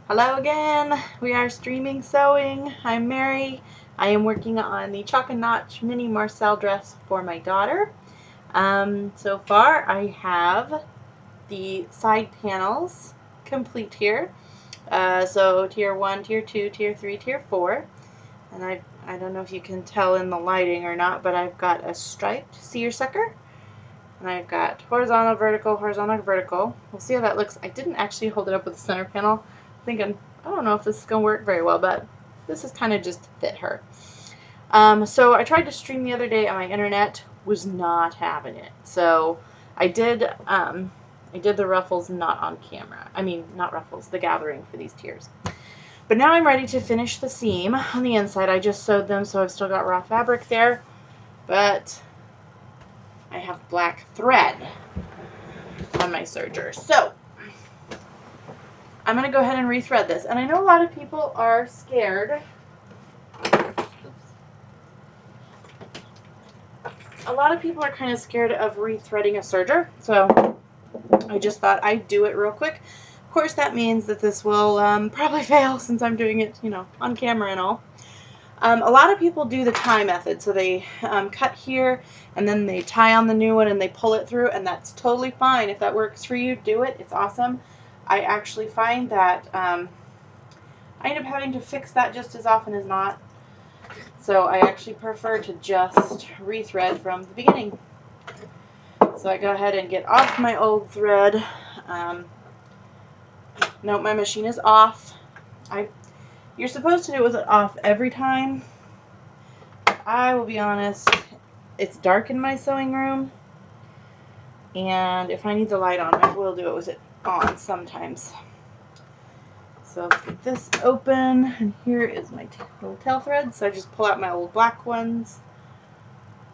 Hello again. We are streaming sewing. I'm Mary. I am working on the Chalk and Notch mini Marcel dress for my daughter. So far I have the side panels complete here. So tier 1, tier 2, tier 3, tier 4. And I don't know if you can tell in the lighting or not, but I've got a striped seersucker. And I've got horizontal, vertical, horizontal, vertical. We'll see how that looks. I didn't actually hold it up with the center panel. Thinking, I don't know if this is going to work very well, but this is kind of just to fit her. So I tried to stream the other day on my internet, was not having it. So I did the ruffles not on camera. I mean, not ruffles, the gathering for these tiers. But now I'm ready to finish the seam on the inside. I just sewed them, so I've still got raw fabric there, but I have black thread on my serger. So I'm going to go ahead and rethread this. And I know a lot of people are scared. A lot of people are kind of scared of rethreading a serger. So I just thought I'd do it real quick. Of course, that means that this will probably fail since I'm doing it, on camera and all. A lot of people do the tie method. So they cut here and then they tie on the new one and they pull it through. And that's totally fine. If that works for you, do it. It's awesome. I actually find that I end up having to fix that just as often as not. So I actually prefer to just rethread from the beginning. So I go ahead and get off my old thread. Nope, my machine is off. You're supposed to do it with it off every time. I will be honest, it's dark in my sewing room. And if I need the light on, I will do it with it on sometimes. So let's get this open, and here is my little tail thread. So I just pull out my old black ones,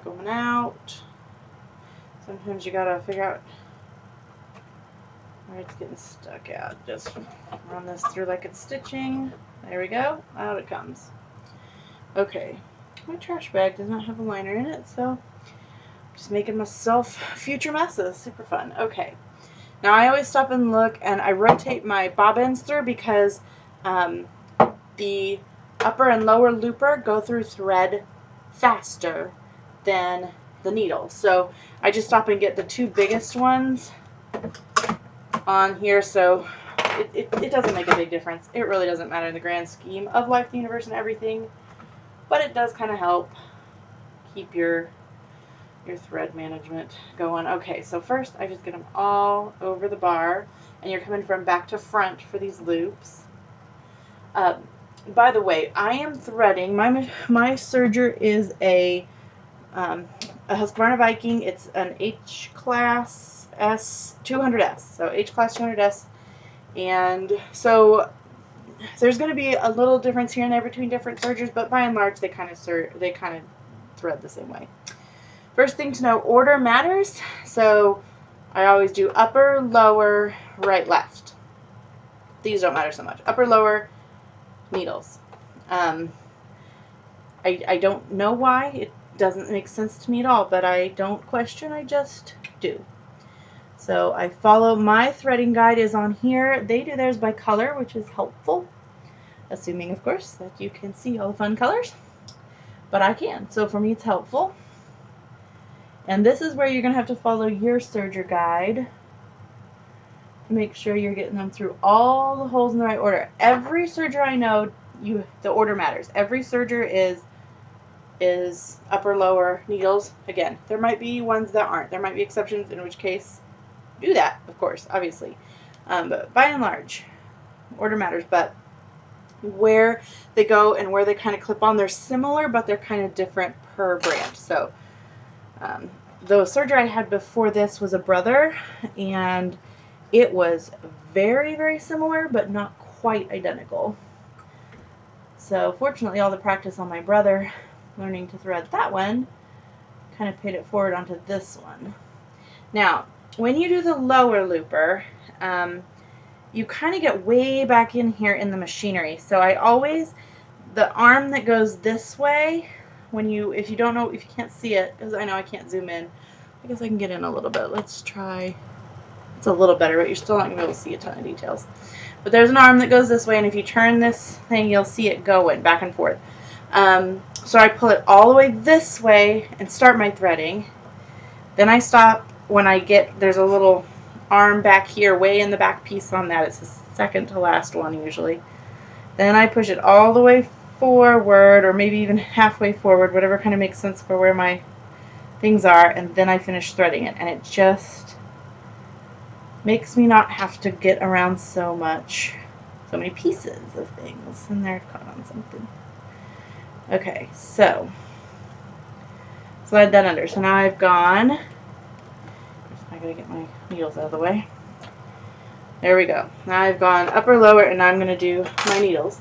going out. Sometimes you gotta figure out where it's getting stuck at. Just run this through like it's stitching. There we go, out it comes. Okay, my trash bag does not have a liner in it, so I'm just making myself future messes. Super fun. Okay. Now I always stop and look, and I rotate my bobbins through because the upper and lower looper go through thread faster than the needle. So I just stop and get the two biggest ones on here, so it doesn't make a big difference. It really doesn't matter in the grand scheme of life, the universe, and everything, but it does kind of help keep your thread management going. Okay, so first I just get them all over the bar, and you're coming from back to front for these loops. By the way, I am threading, my serger is a Husqvarna Viking. It's an H-Class S 200S, so H-Class 200S, and so there's going to be a little difference here and there between different sergers, but by and large they kind of thread the same way. First thing to know, order matters. So I always do upper, lower, right, left. These don't matter so much. Upper, lower, needles. I don't know why. It doesn't make sense to me at all, but I don't question. I just do. So I follow, my threading guide is on here. They do theirs by color, which is helpful. Assuming, of course, that you can see all the fun colors. But I can. So for me, it's helpful. And this is where you're going to have to follow your serger guide to make sure you're getting them through all the holes in the right order. Every serger I know, the order matters. Every serger is upper, lower, needles. Again, there might be ones that aren't. There might be exceptions, in which case, do that, of course, obviously. But by and large, order matters. But where they go and where they kind of clip on, they're similar, but they're kind of different per brand. So the serger I had before this was a Brother, and it was very, very similar, but not quite identical. So fortunately, all the practice on my Brother, learning to thread that one, kind of paid it forward onto this one. Now, when you do the lower looper, you kind of get way back in here in the machinery. So I always, the arm that goes this way, if you can't see it, because I know I can't zoom in, I guess I can get in a little bit. Let's try. It's a little better, but you're still not going to be able to see a ton of details. But there's an arm that goes this way, and if you turn this thing, you'll see it going back and forth. So I pull it all the way this way and start my threading. Then I stop when I get, there's a little arm back here, way in the back piece on that. It's the second to last one usually. Then I push it all the way forward, or maybe even halfway forward, whatever kind of makes sense for where my things are, and then I finish threading it. And it just makes me not have to get around so many pieces of things. And they're caught on something. Okay, so slide that under. So now I've gone, I gotta get my needles out of the way. There we go. Now I've gone upper, lower, and now I'm gonna do my needles.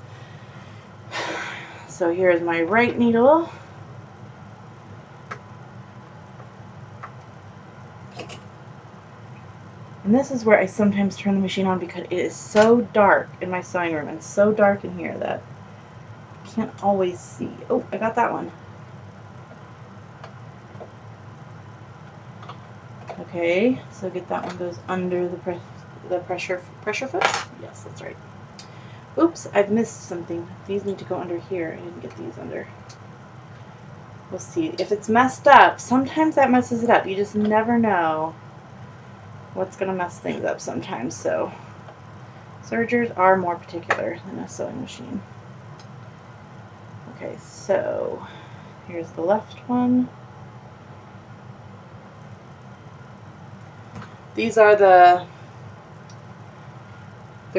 So here's my right needle. And this is where I sometimes turn the machine on because it is so dark in my sewing room and so dark in here that I can't always see. Oh, I got that one. Okay, so get that one goes under the pressure foot. Yes, that's right. Oops, I've missed something. These need to go under here. I didn't get these under. We'll see. If it's messed up, sometimes that messes it up. You just never know what's going to mess things up sometimes. So sergers are more particular than a sewing machine. Okay, so here's the left one. These are the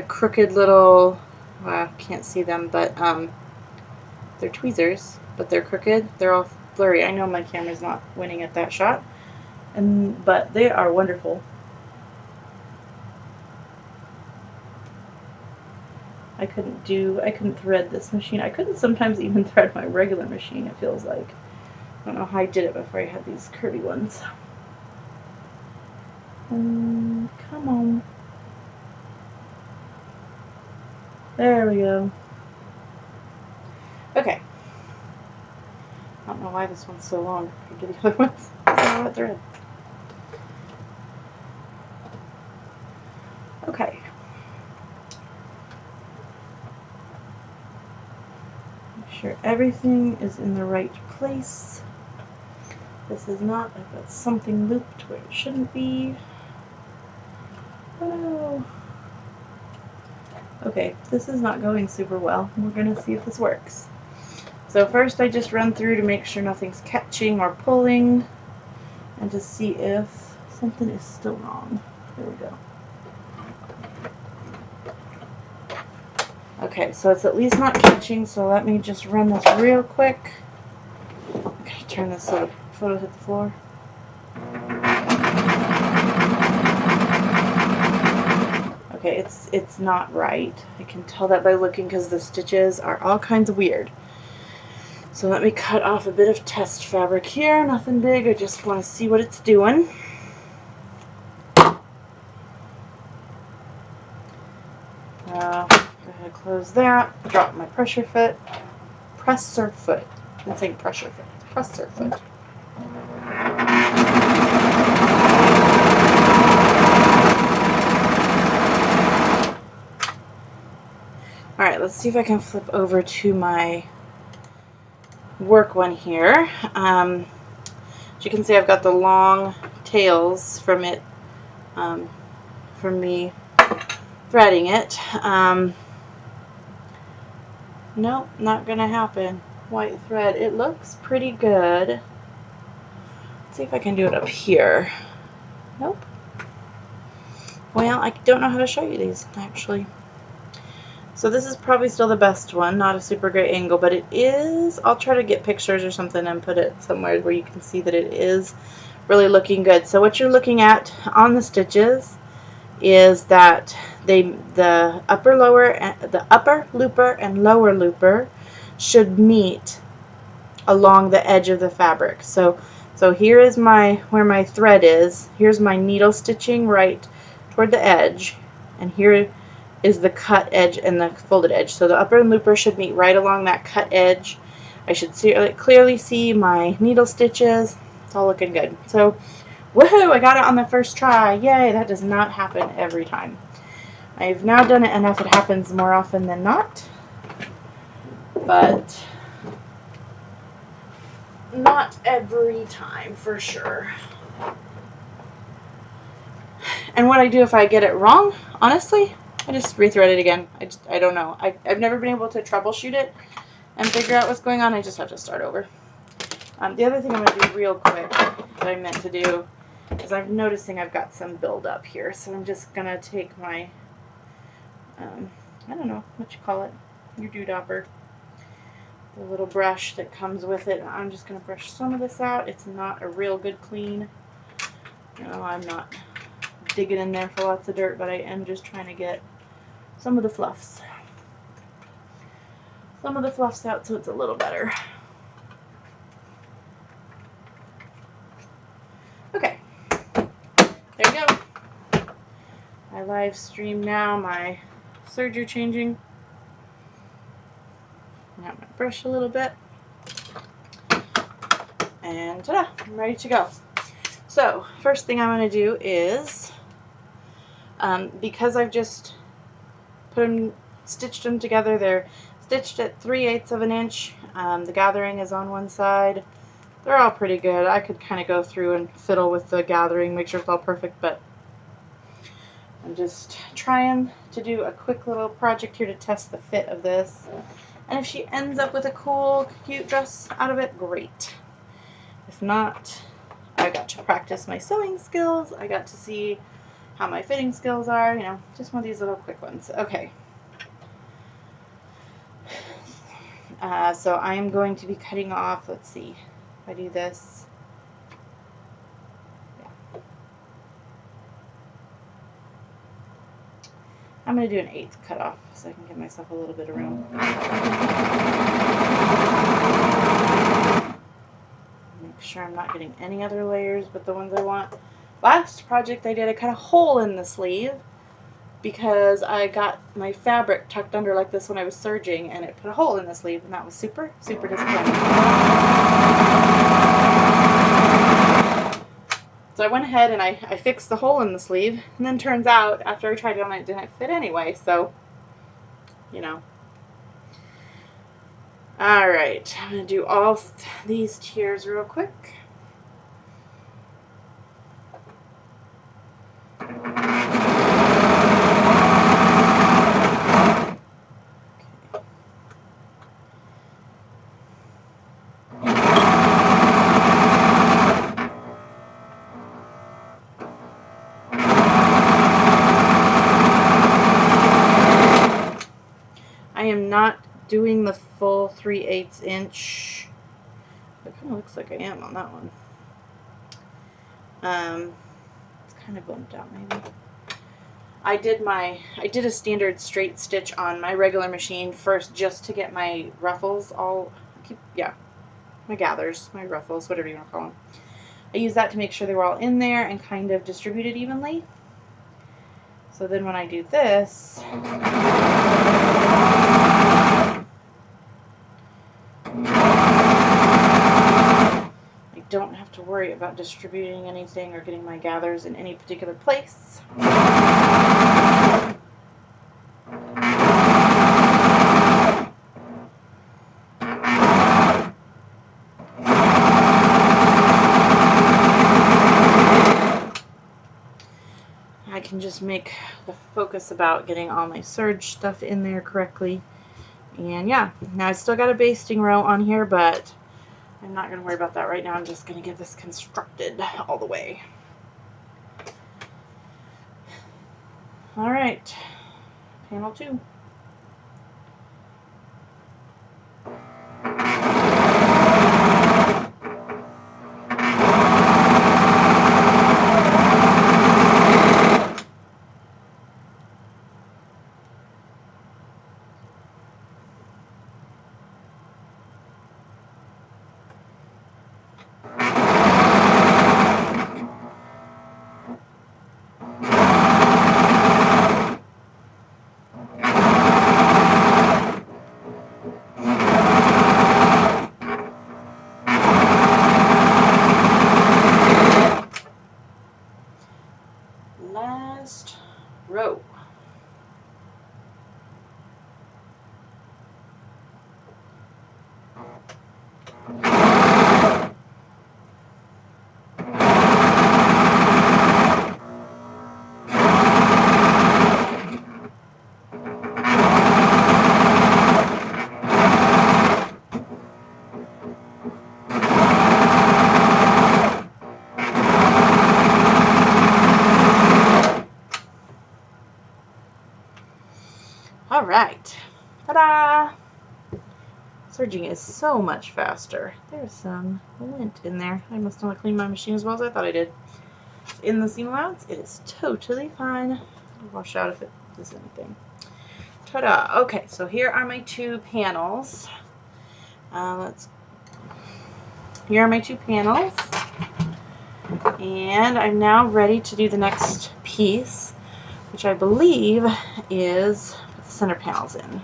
crooked little, well, I can't see them, but they're tweezers, but they're crooked. They're all blurry. I know my camera's not winning at that shot, but they are wonderful. I couldn't thread this machine. I couldn't sometimes even thread my regular machine, it feels like. I don't know how I did it before I had these curvy ones. Come on. There we go. Okay. I don't know why this one's so long compared to the other ones. I don't know what thread. Okay. Make sure everything is in the right place. This is not, I've got something looped where it shouldn't be. Oh. Okay, this is not going super well. We're going to see if this works. So first I just run through to make sure nothing's catching or pulling, and to see if something is still wrong. There we go. Okay, so it's at least not catching, so let me just run this real quick. Okay, turn this so the photo hit the floor. Okay, it's not right. I can tell that by looking because the stitches are all kinds of weird. So let me cut off a bit of test fabric here. Nothing big. I just want to see what it's doing. Go ahead and close that. Drop my presser foot. I'm saying pressure foot. Presser foot. Alright, let's see if I can flip over to my work one here. As you can see, I've got the long tails from it, from me threading it. Nope, not gonna happen. White thread. It looks pretty good. Let's see if I can do it up here. Nope. Well, I don't know how to show you these, actually. So this is probably still the best one, not a super great angle, but it is. I'll try to get pictures or something and put it somewhere where you can see that it is really looking good. So what you're looking at on the stitches is that the upper looper and lower looper should meet along the edge of the fabric. So here is where my thread is. Here's my needle stitching right toward the edge, and here is the cut edge and the folded edge. So the upper looper should meet right along that cut edge. I should clearly see my needle stitches. It's all looking good. So, woohoo! I got it on the first try. Yay! That does not happen every time. I've now done it enough, it happens more often than not, but not every time for sure. And what I do if I get it wrong, honestly, I just rethread it again. I don't know. I've never been able to troubleshoot it and figure out what's going on. I just have to start over. The other thing I'm going to do real quick that I meant to do is I'm noticing I've got some build up here. So I'm just going to take my, I don't know what you call it, your dewdopper, the little brush that comes with it. And I'm just going to brush some of this out. It's not a real good clean. You know, I'm not digging in there for lots of dirt, but I am just trying to get some of the fluffs. Some of the fluffs out so it's a little better. Okay, there you go. I live stream now my serger changing. Now my brush a little bit. And ta-da, I'm ready to go. So, first thing I'm going to do is, because I've just stitched them together, they're stitched at 3/8 of an inch. The gathering is on one side. They're all pretty good. I could kind of go through and fiddle with the gathering, make sure it's all perfect, but I'm just trying to do a quick little project here to test the fit of this. And if she ends up with a cool, cute dress out of it, great. If not, I got to practice my sewing skills. I got to see how my fitting skills are, you know, just one of these little quick ones. Okay. So I am going to be cutting off, let's see, if I do this. Yeah. I'm going to do an 1/8 cut off so I can give myself a little bit of room. Make sure I'm not getting any other layers but the ones I want. Last project I did, I cut a hole in the sleeve because I got my fabric tucked under like this when I was serging, and it put a hole in the sleeve, and that was super, super disappointing. So I went ahead and I fixed the hole in the sleeve, and then turns out after I tried it on, it didn't fit anyway, so, you know. Alright, I'm going to do all these tiers real quick. I am not doing the full 3/8 inch. It kind of looks like I am on that one. It's kind of bumped out maybe. I did a standard straight stitch on my regular machine first just to get my ruffles all, my gathers, my ruffles, whatever you want to call them. I used that to make sure they were all in there and kind of distributed evenly. So then when I do this, I don't have to worry about distributing anything or getting my gathers in any particular place. I can just make the focus about getting all my serge stuff in there correctly. And yeah, now I still got a basting row on here, but I'm not going to worry about that right now. I'm just going to get this constructed all the way. Alright, panel 2. All right, ta-da! Serging is so much faster. There's some lint in there. I must not clean my machine as well as I thought I did. In the seam allowance, it is totally fine. I'll wash out if it does anything. Ta-da! Okay, so here are my 2 panels. Here are my 2 panels, and I'm now ready to do the next piece, which I believe is put the center panels in.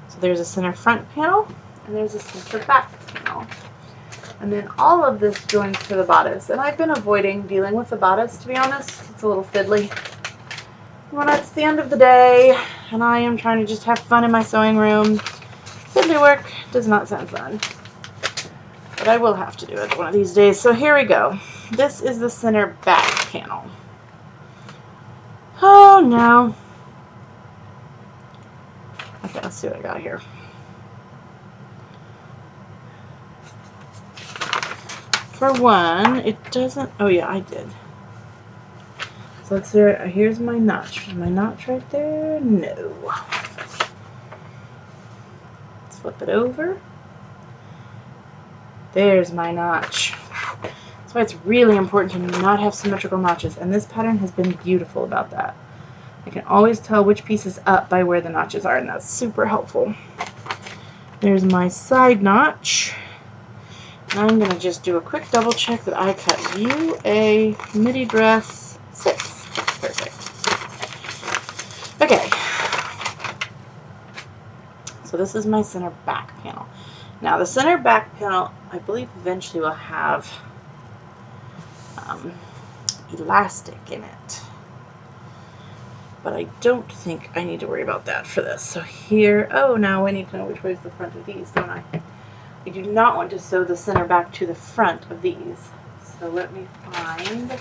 So there's a center front panel, and there's a center back panel. And then all of this joins to the bodice. And I've been avoiding dealing with the bodice, to be honest. It's a little fiddly. When it's the end of the day, and I am trying to just have fun in my sewing room, fiddly work does not sound fun. But I will have to do it one of these days. So here we go. This is the center back panel. Oh no. Okay, let's see what I got here. For one, it doesn't, oh yeah, I did. So let's see, here's my notch. Is my notch right there? No. Let's flip it over. There's my notch. That's why it's really important to not have symmetrical notches, and this pattern has been beautiful about that. I can always tell which piece is up by where the notches are, and that's super helpful. There's my side notch. And I'm going to just do a quick double check that I cut you a midi dress 6. Perfect. Okay. So this is my center back panel. Now the center back panel, I believe eventually will have elastic in it. But I don't think I need to worry about that for this. So here, oh, now I need to know which way is the front of these, don't I? I do not want to sew the center back to the front of these. So let me find,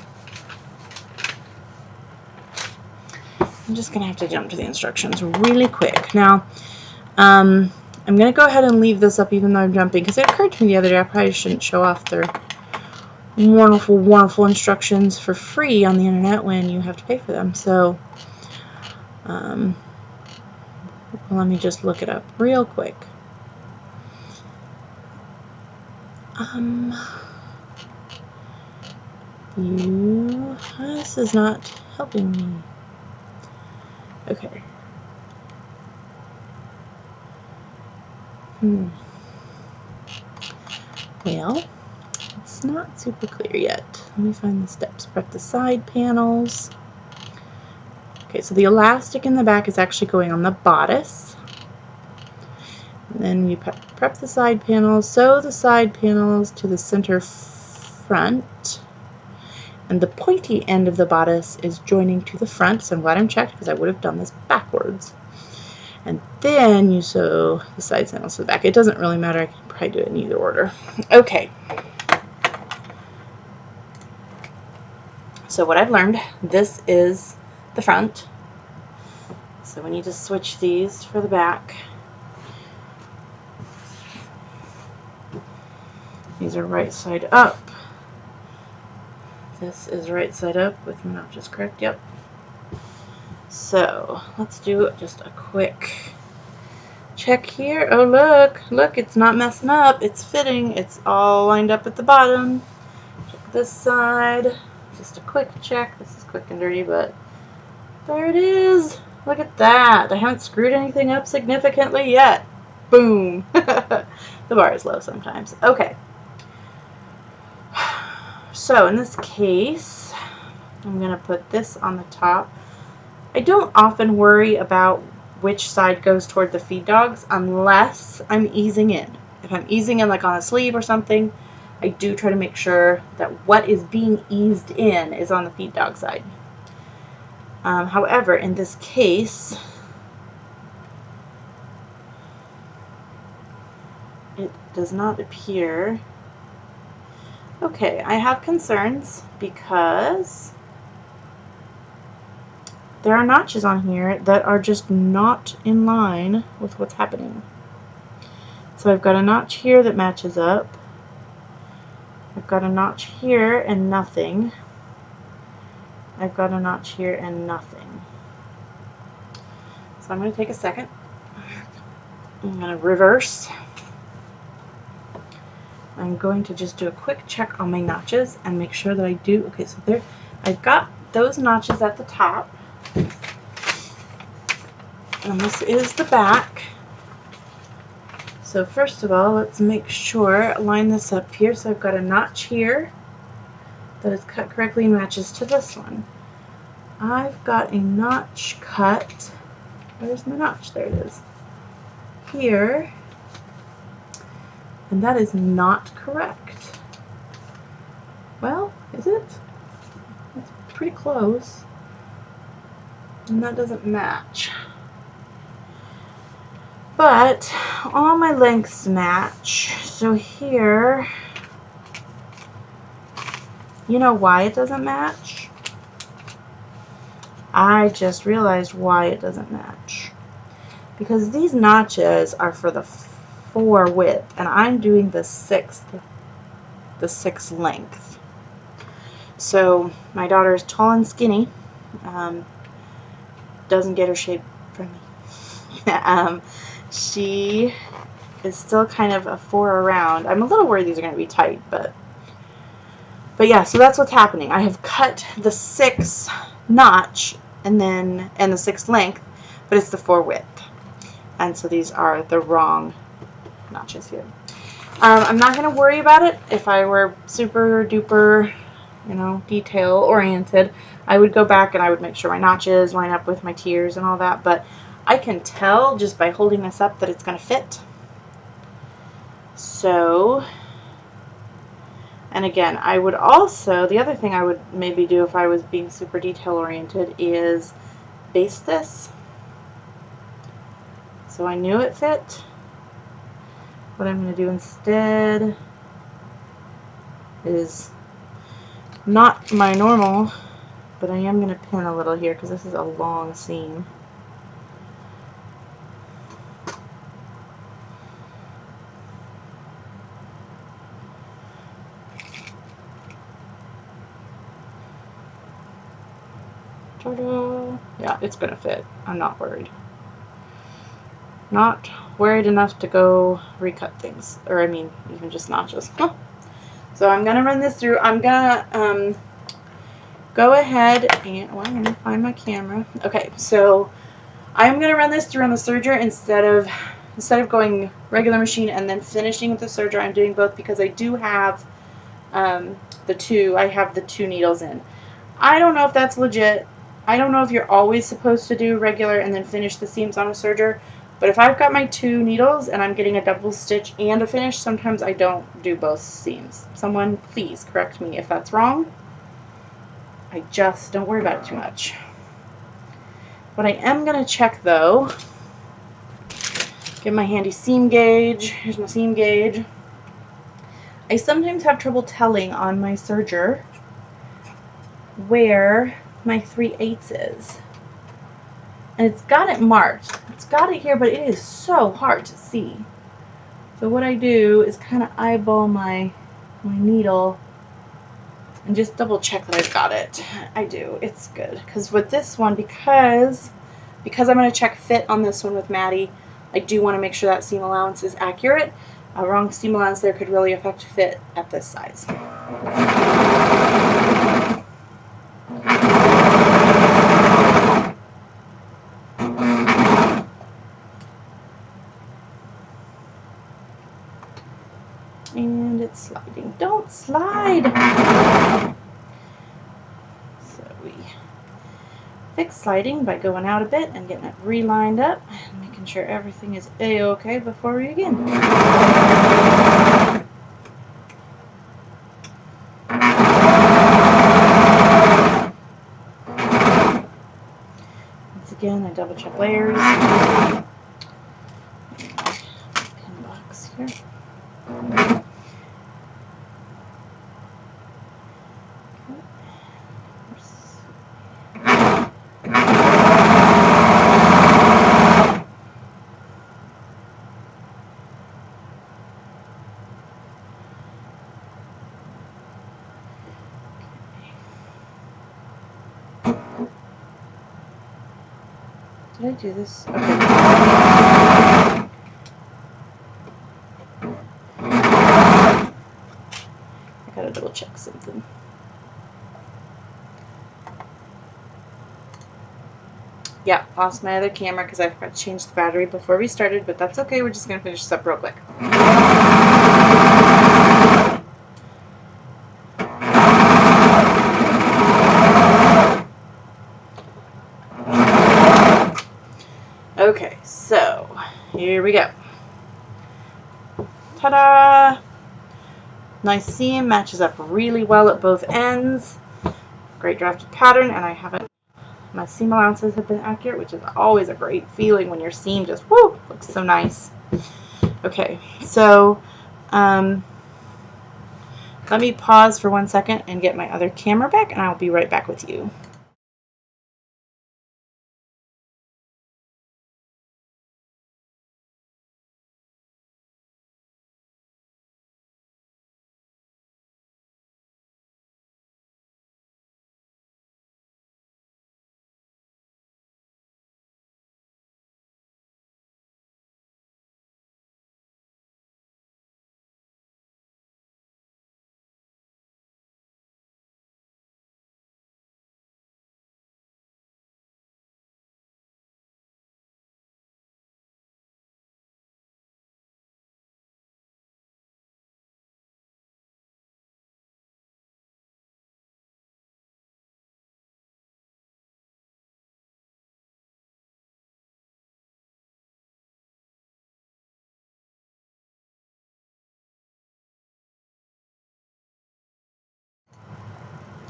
I'm just going to have to jump to the instructions really quick. Now, I'm going to go ahead and leave this up even though I'm jumping, because it occurred to me the other day I probably shouldn't show off their wonderful, wonderful instructions for free on the internet when you have to pay for them. So, let me just look it up real quick. This is not helping me. Okay. Well, it's not super clear yet. Let me find the steps. Prep the side panels. Okay, so the elastic in the back is actually going on the bodice. And then you prep the side panels, sew the side panels to the center front. And the pointy end of the bodice is joining to the front, so I'm glad I'm checked because I would have done this backwards. And then you sew the side panels to the back. It doesn't really matter, I can probably do it in either order. Okay. So what I've learned, this is the front. So we need to switch these for the back. These are right side up. This is right side up with my notches correct. Yep. So let's do just a quick check here. Oh, look, it's not messing up. It's fitting. It's all lined up at the bottom. Check this side. Just a quick check. This is quick and dirty, but there it is. Look at that. I haven't screwed anything up significantly yet. Boom. The bar is low sometimes. Okay. So in this case, I'm going to put this on the top. I don't often worry about which side goes toward the feed dogs unless I'm easing in. If I'm easing in like on a sleeve or something, I do try to make sure that what is being eased in is on the feed dog side. However, in this case, it does not appear. Okay, I have concerns because there are notches on here that are just not in line with what's happening. So I've got a notch here that matches up. I've got a notch here and nothing. I've got a notch here and nothing. So I'm going to take a second. I'm going to reverse. I'm going to just do a quick check on my notches and make sure that I do. Okay, so there, I've got those notches at the top. And this is the back. So first of all, let's make sure, line this up here. So I've got a notch here that is cut correctly and matches to this one. I've got a notch cut. Where's my notch? There it is. Here. And that is not correct. Well, is it? It's pretty close. And that doesn't match. But all my lengths match. So here, you know why it doesn't match? I just realized why it doesn't match. Because these notches are for the 4 width, and I'm doing the 6th length. So my daughter is tall and skinny. Doesn't get her shape from me. She is still kind of a 4 around. I'm a little worried these are going to be tight, but yeah, so that's what's happening. I have cut the 6th notch and the 6th length, but it's the 4 width. And so these are the wrong notches here. I'm not going to worry about it. If I were super duper, detail oriented, I would go back and I would make sure my notches line up with my tiers and all that, but I can tell just by holding this up that it's going to fit. So, and again, I would also, the other thing I would maybe do if I was being super detail oriented is baste this. So I knew it fit. What I'm going to do instead is not my normal, but I am going to pin a little here because this is a long seam. Ta-da! Yeah, it's going to fit. I'm not worried. Not worried enough to go recut things, or I mean even just notches. So I'm gonna run this through. I'm gonna go ahead and well, I'm gonna find my camera. Okay, so I'm gonna run this through on the serger instead of going regular machine and then finishing with the serger. I'm doing both because I do have the 2 needles in. I don't know if that's legit. I don't know if you're always supposed to do regular and then finish the seams on a serger. But if I've got my 2 needles and I'm getting a double stitch and a finish, sometimes I don't do both seams. Someone please correct me if that's wrong. I just don't worry about it too much. What I am going to check though, get my handy seam gauge. Here's my seam gauge. I sometimes have trouble telling on my serger where my 3/8 is. And it's got it marked. It's got it here, but it is so hard to see. So what I do is kind of eyeball my needle and just double check that I've got it. I do. It's good. Because with this one, because I'm going to check fit on this one with Maddie, I do want to make sure that seam allowance is accurate. A wrong seam allowance there could really affect fit at this size. And it's sliding. Don't slide! So we fix sliding by going out a bit and getting it re-lined up and making sure everything is a-okay before we begin. Once again, I double check layers. Pin box here. Did I do this? Okay. I gotta double check something. Yeah, lost my other camera because I forgot to change the battery before we started, but that's okay. We're just gonna finish this up real quick. Okay, so here we go. Ta-da! Nice seam, matches up really well at both ends. Great drafted pattern, and I haven't, my seam allowances have been accurate, which is always a great feeling when your seam just, whoo, looks so nice. Okay, so let me pause for 1 second and get my other camera back, and I'll be right back with you.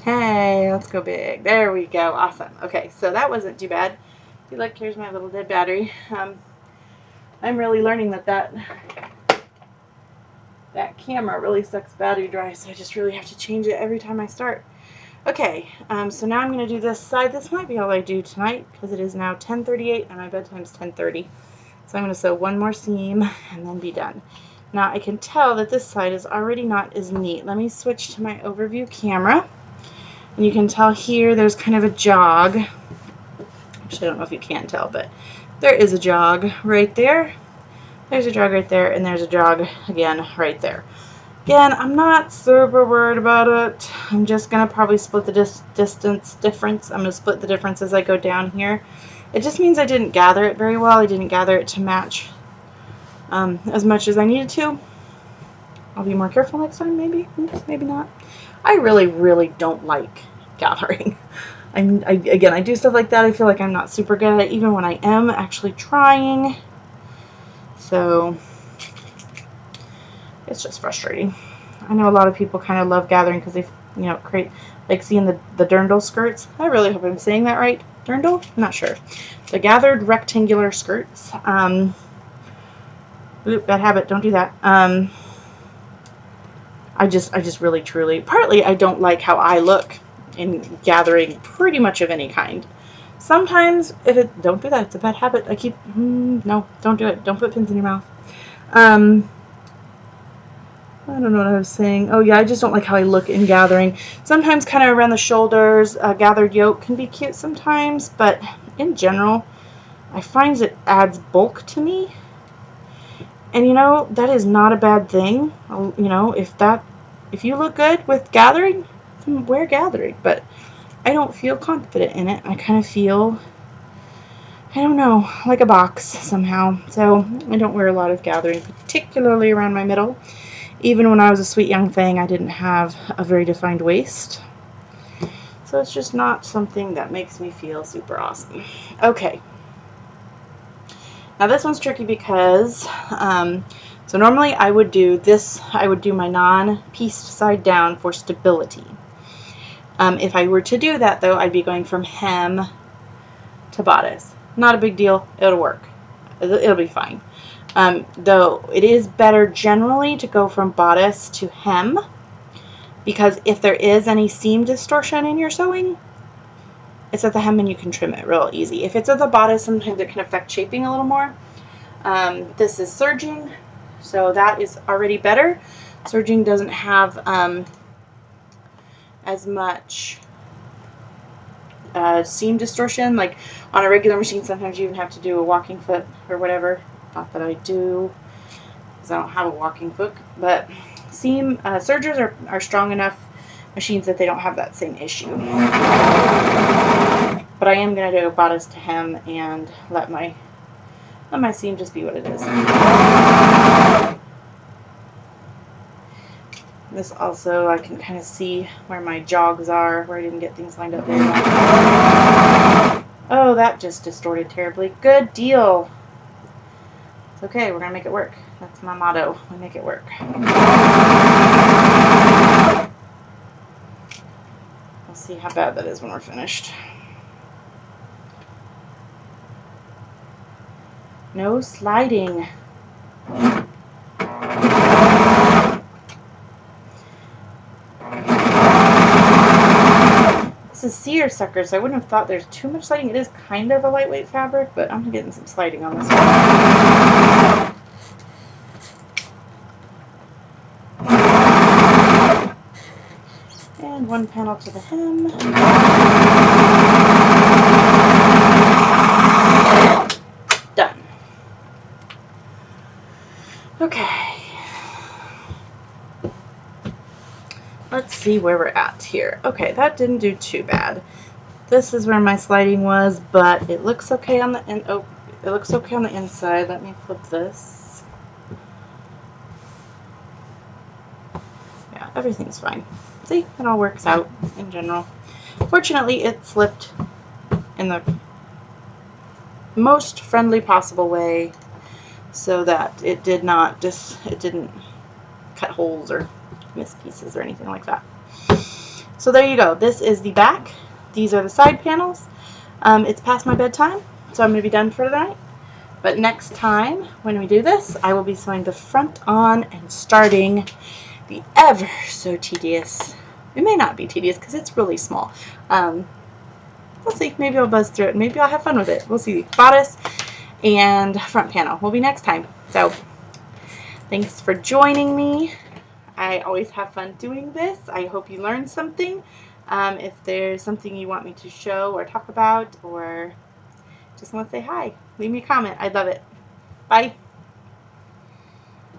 Hey, let's go big. There we go. Awesome. Okay, so that wasn't too bad. See, look, here's my little dead battery. I'm really learning that camera really sucks battery dry, so I just really have to change it every time I start. Okay, so now I'm going to do this side. This might be all I do tonight because it is now 10:38 and my bedtime's 10:30. So I'm going to sew one more seam and then be done. Now I can tell that this side is already not as neat. Let me switch to my overview camera. And you can tell here there's kind of a jog. Actually, I don't know if you can tell, but there is a jog right there. There's a jog right there, and there's a jog again right there. Again, I'm not super worried about it. I'm just going to probably split the distance difference. I'm going to split the difference as I go down here. It just means I didn't gather it very well. I didn't gather it to match as much as I needed to. I'll be more careful next time, maybe. Maybe not. I really, really don't like gathering. Again, I do stuff like that. I feel like I'm not super good at it, even when I am actually trying. So it's just frustrating. I know a lot of people kind of love gathering because they, create, like seeing the dirndl skirts. I really hope I'm saying that right. Dirndl? I'm not sure. The gathered rectangular skirts. Oop, bad habit. Don't do that. I just really truly, partly I don't like how I look in gathering pretty much of any kind. Sometimes don't do that, it's a bad habit. I keep, no, don't do it. Don't put pins in your mouth. I don't know what I was saying. Oh yeah, I just don't like how I look in gathering. Sometimes kind of around the shoulders, gathered yoke can be cute sometimes, but in general, I find it adds bulk to me. And that is not a bad thing. If you look good with gathering, then wear gathering. But I don't feel confident in it. I kind of feel, I don't know, like a box somehow. So I don't wear a lot of gathering, particularly around my middle. Even when I was a sweet young thing, I didn't have a very defined waist. So it's just not something that makes me feel super awesome. Okay. Now this one's tricky because, so normally I would do this, I would do my non-pieced side down for stability. If I were to do that though, I'd be going from hem to bodice. Not a big deal, it'll work. It'll be fine. Though it is better generally to go from bodice to hem, because if there is any seam distortion in your sewing, it's at the hem and you can trim it real easy. If it's at the bodice, sometimes it can affect shaping a little more. This is serging, so that is already better. Serging doesn't have as much seam distortion. Like on a regular machine, sometimes you even have to do a walking foot or whatever. Not that I do, because I don't have a walking foot, but sergers are strong enough machines that they don't have that same issue. But I am going to do a bodice to hem and let my seam just be what it is. This also, I can kind of see where my jogs are, where I didn't get things lined up very well. Oh, that just distorted terribly. Good deal. It's okay, we're going to make it work. That's my motto. We make it work. We'll see how bad that is when we're finished. No sliding. This is seersucker, so I wouldn't have thought there's too much sliding. It is kind of a lightweight fabric, but I'm getting some sliding on this one. And one panel to the hem. Done. Okay. Let's see where we're at here. Okay, that didn't do too bad. This is where my sliding was, but it looks okay on the end. Oh, it looks okay on the inside. Let me flip this. Yeah, everything's fine. See, it all works out in general. Fortunately, it slipped in the most friendly possible way, so that it did not it didn't cut holes or miss pieces or anything like that. So there you go. This is the back. These are the side panels. It's past my bedtime, so I'm going to be done for tonight. But next time when we do this, I will be sewing the front on and starting the ever so tedious. It may not be tedious because it's really small. We'll see. Maybe I'll buzz through it. Maybe I'll have fun with it. We'll see. Bodice and front panel will be next time. So thanks for joining me. I always have fun doing this. I hope you learned something. If there's something you want me to show or talk about, or just want to say hi, leave me a comment. I'd love it. Bye.